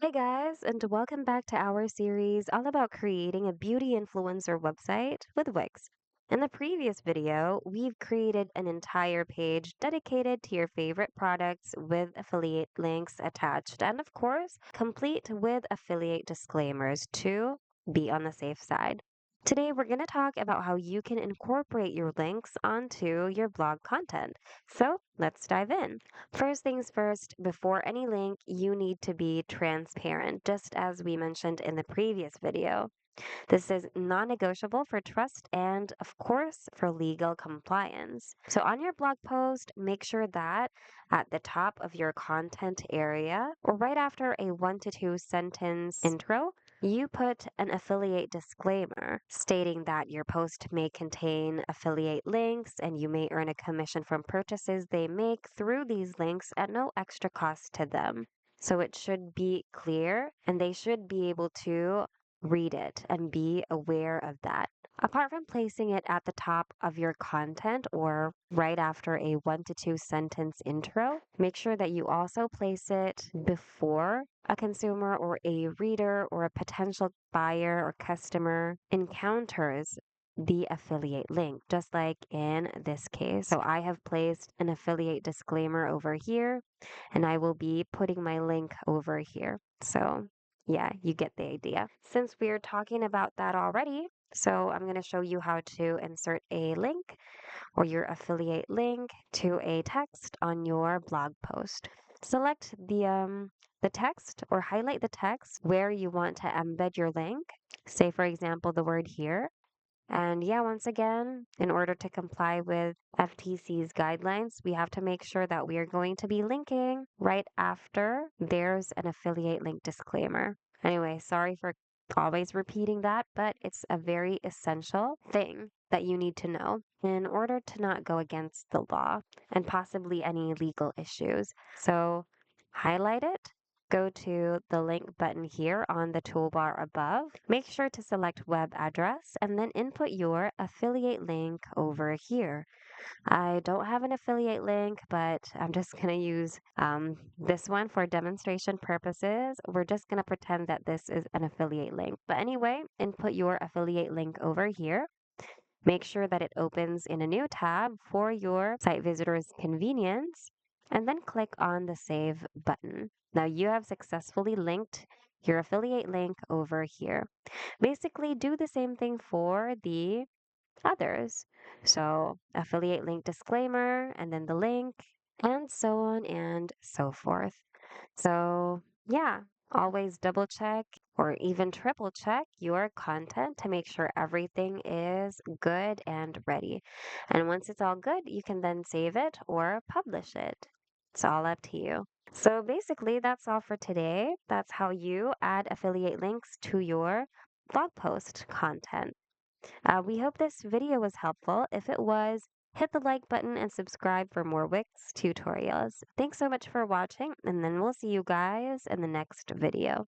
Hey guys, and welcome back to our series all about creating a beauty influencer website with Wix. In the previous video, we've created an entire page dedicated to your favorite products with affiliate links attached, and of course, complete with affiliate disclaimers to be on the safe side. Today, we're going to talk about how you can incorporate your links onto your blog content. So let's dive in. First things first, before any link, you need to be transparent, just as we mentioned in the previous video. This is non negotiable for trust and, of course, for legal compliance. So, on your blog post, make sure that at the top of your content area, or right after a 1 to 2 sentence intro, you put an affiliate disclaimer stating that your post may contain affiliate links and you may earn a commission from purchases they make through these links at no extra cost to them. So it should be clear and they should be able to read it and be aware of that. Apart from placing it at the top of your content or right after a 1 to 2 sentence intro, make sure that you also place it before a consumer or a reader or a potential buyer or customer encounters the affiliate link, just like in this case. So I have placed an affiliate disclaimer over here, and I will be putting my link over here. So yeah, you get the idea. Since we're talking about that already, so I'm going to show you how to insert a link or your affiliate link to a text on your blog post. Select the text or highlight the text where you want to embed your link. Say for example the word here. And yeah, once again, in order to comply with FTC's guidelines, we have to make sure that we are going to be linking right after there's an affiliate link disclaimer. Anyway, sorry for always repeating that, but it's a very essential thing that you need to know in order to not go against the law and possibly any legal issues. So highlight it. Go to the link button here on the toolbar above. Make sure to select web address and then input your affiliate link over here. I don't have an affiliate link, but I'm just going to use this one for demonstration purposes. We're just going to pretend that this is an affiliate link. But anyway, input your affiliate link over here. Make sure that it opens in a new tab for your site visitor's convenience, and then click on the Save button. Now you have successfully linked your affiliate link over here. Basically, do the same thing for the others. So, affiliate link disclaimer, and then the link, and so on and so forth. So, yeah, always double check or even triple check your content to make sure everything is good and ready. And once it's all good, you can then save it or publish it. It's all up to you. So basically, that's all for today. That's how you add affiliate links to your blog post content. We hope this video was helpful. If it was, hit the like button and subscribe for more Wix tutorials. Thanks so much for watching, and then we'll see you guys in the next video.